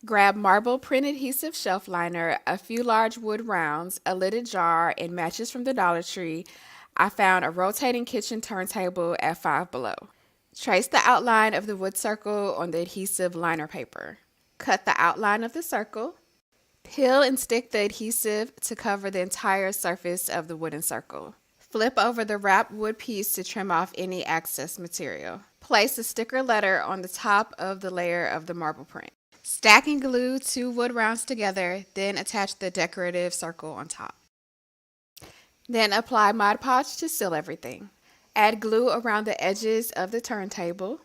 Grab marble print adhesive shelf liner, a few large wood rounds, a lidded jar, and matches from the Dollar Tree. I found a rotating kitchen turntable at Five Below. Trace the outline of the wood circle on the adhesive liner paper. Cut the outline of the circle. Peel and stick the adhesive to cover the entire surface of the wooden circle. Flip over the wrapped wood piece to trim off any excess material. Place a sticker letter on the top of the layer of the marble print. Stack and glue two wood rounds together, then attach the decorative circle on top. Then apply Mod Podge to seal everything. Add glue around the edges of the turntable.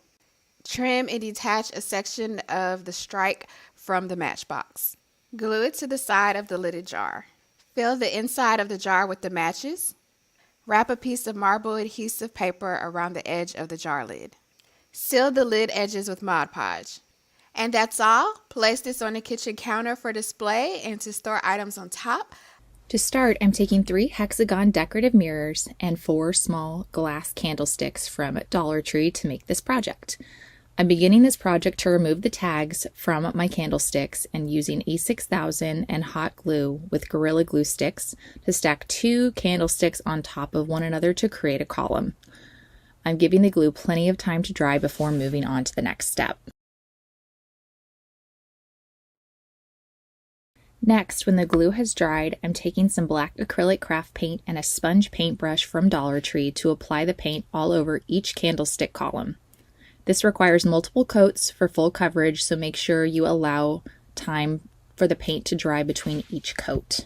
Trim and detach a section of the strike from the matchbox. Glue it to the side of the lidded jar. Fill the inside of the jar with the matches. Wrap a piece of marble adhesive paper around the edge of the jar lid. Seal the lid edges with Mod Podge. And that's all. Place this on the kitchen counter for display and to store items on top. To start, I'm taking 3 hexagon decorative mirrors and 4 small glass candlesticks from Dollar Tree to make this project. I'm beginning this project to remove the tags from my candlesticks and using E6000 and hot glue with Gorilla Glue sticks to stack 2 candlesticks on top of one another to create a column. I'm giving the glue plenty of time to dry before moving on to the next step. Next, when the glue has dried, I'm taking some black acrylic craft paint and a sponge paintbrush from Dollar Tree to apply the paint all over each candlestick column. This requires multiple coats for full coverage, so make sure you allow time for the paint to dry between each coat.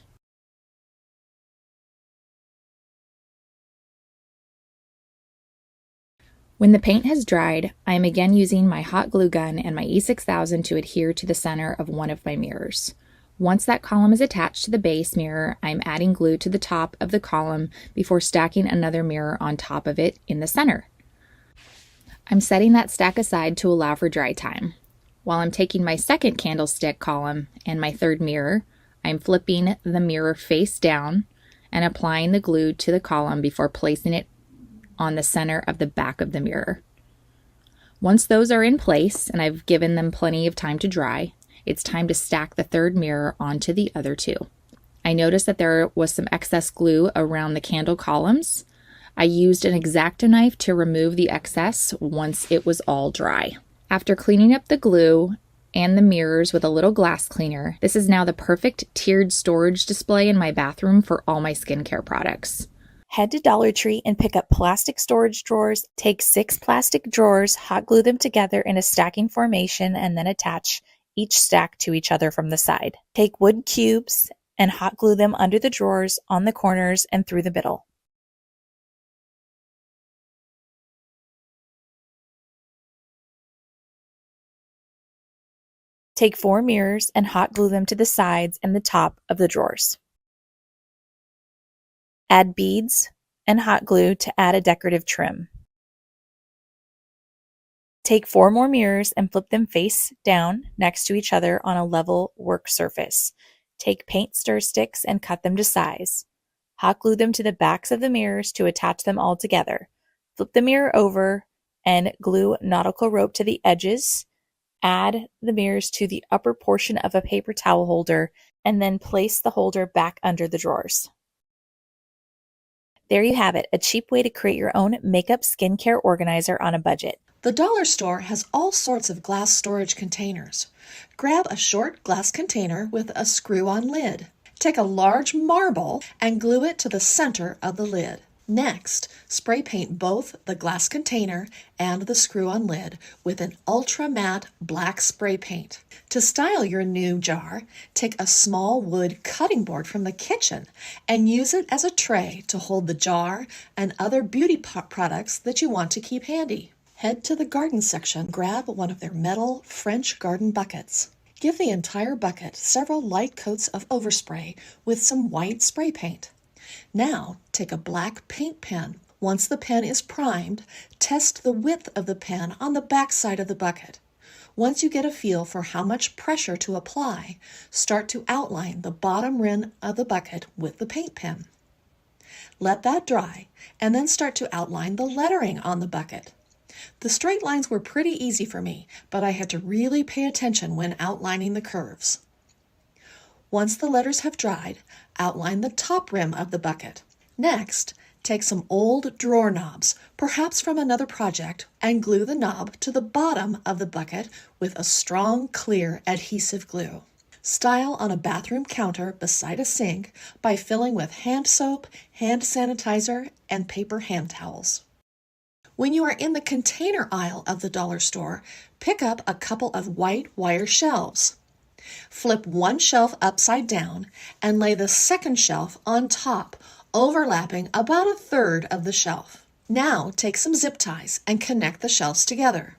When the paint has dried, I am again using my hot glue gun and my E6000 to adhere to the center of one of my mirrors. Once that column is attached to the base mirror, I'm adding glue to the top of the column before stacking another mirror on top of it in the center. I'm setting that stack aside to allow for dry time. While I'm taking my second candlestick column and my third mirror, I'm flipping the mirror face down and applying the glue to the column before placing it on the center of the back of the mirror. Once those are in place and I've given them plenty of time to dry, it's time to stack the third mirror onto the other 2. I noticed that there was some excess glue around the candle columns. I used an X-Acto knife to remove the excess once it was all dry. After cleaning up the glue and the mirrors with a little glass cleaner, this is now the perfect tiered storage display in my bathroom for all my skincare products. Head to Dollar Tree and pick up plastic storage drawers. Take 6 plastic drawers, hot glue them together in a stacking formation, and then attach each stack to each other from the side. Take wood cubes and hot glue them under the drawers, on the corners, and through the middle. Take 4 mirrors and hot glue them to the sides and the top of the drawers. Add beads and hot glue to add a decorative trim. Take 4 more mirrors and flip them face down next to each other on a level work surface. Take paint stir sticks and cut them to size. Hot glue them to the backs of the mirrors to attach them all together. Flip the mirror over and glue nautical rope to the edges. Add the mirrors to the upper portion of a paper towel holder and then place the holder back under the drawers. There you have it, a cheap way to create your own makeup skincare organizer on a budget. The dollar store has all sorts of glass storage containers. Grab a short glass container with a screw-on lid. Take a large marble and glue it to the center of the lid. Next, spray paint both the glass container and the screw-on lid with an ultra matte black spray paint. To style your new jar, take a small wood cutting board from the kitchen and use it as a tray to hold the jar and other beauty products that you want to keep handy. Head to the garden section, grab one of their metal French garden buckets. Give the entire bucket several light coats of overspray with some white spray paint. Now, take a black paint pen. Once the pen is primed, test the width of the pen on the back side of the bucket. Once you get a feel for how much pressure to apply, start to outline the bottom rim of the bucket with the paint pen. Let that dry, and then start to outline the lettering on the bucket. The straight lines were pretty easy for me, but I had to really pay attention when outlining the curves. Once the letters have dried, outline the top rim of the bucket. Next, take some old drawer knobs, perhaps from another project, and glue the knob to the bottom of the bucket with a strong, clear adhesive glue. Style on a bathroom counter beside a sink by filling with hand soap, hand sanitizer, and paper hand towels. When you are in the container aisle of the dollar store, pick up a couple of white wire shelves. Flip one shelf upside down and lay the second shelf on top, overlapping about a third of the shelf. Now take some zip ties and connect the shelves together.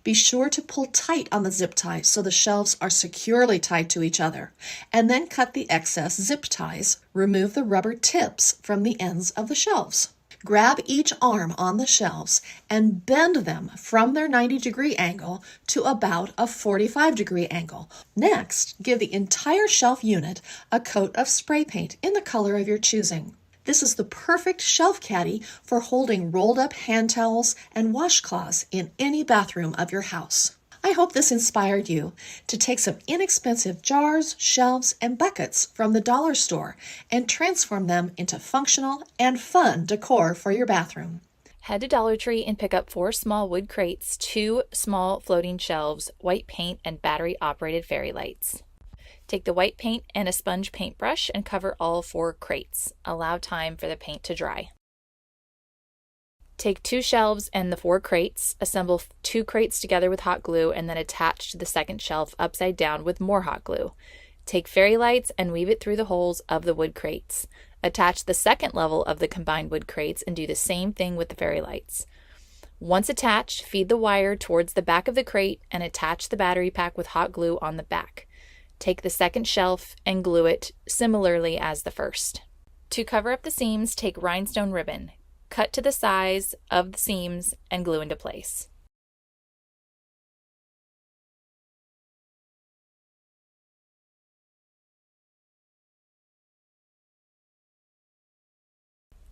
Be sure to pull tight on the zip ties so the shelves are securely tied to each other, and then cut the excess zip ties. Remove the rubber tips from the ends of the shelves. Grab each arm on the shelves and bend them from their 90-degree angle to about a 45-degree angle. Next, give the entire shelf unit a coat of spray paint in the color of your choosing. This is the perfect shelf caddy for holding rolled up hand towels and washcloths in any bathroom of your house. I hope this inspired you to take some inexpensive jars, shelves, and buckets from the dollar store and transform them into functional and fun decor for your bathroom. Head to Dollar Tree and pick up 4 small wood crates, 2 small floating shelves, white paint, and battery-operated fairy lights. Take the white paint and a sponge paintbrush and cover all 4 crates. Allow time for the paint to dry. Take 2 shelves and the 4 crates, assemble 2 crates together with hot glue, and then attach to the second shelf upside down with more hot glue. Take fairy lights and weave it through the holes of the wood crates. Attach the second level of the combined wood crates and do the same thing with the fairy lights. Once attached, feed the wire towards the back of the crate and attach the battery pack with hot glue on the back. Take the second shelf and glue it similarly as the first. To cover up the seams, take rhinestone ribbon. Cut to the size of the seams and glue into place.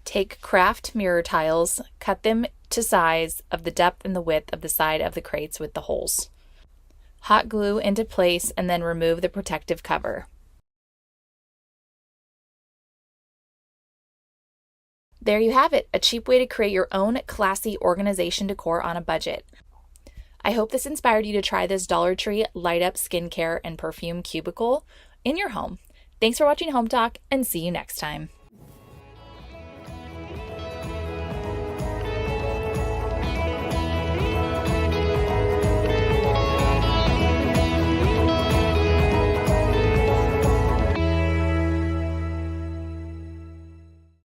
Take craft mirror tiles, cut them to size of the depth and the width of the side of the crates with the holes. Hot glue into place and then remove the protective cover. There you have it, a cheap way to create your own classy organization decor on a budget. I hope this inspired you to try this Dollar Tree light up skincare and perfume cubicle in your home. Thanks for watching Home Talk and see you next time.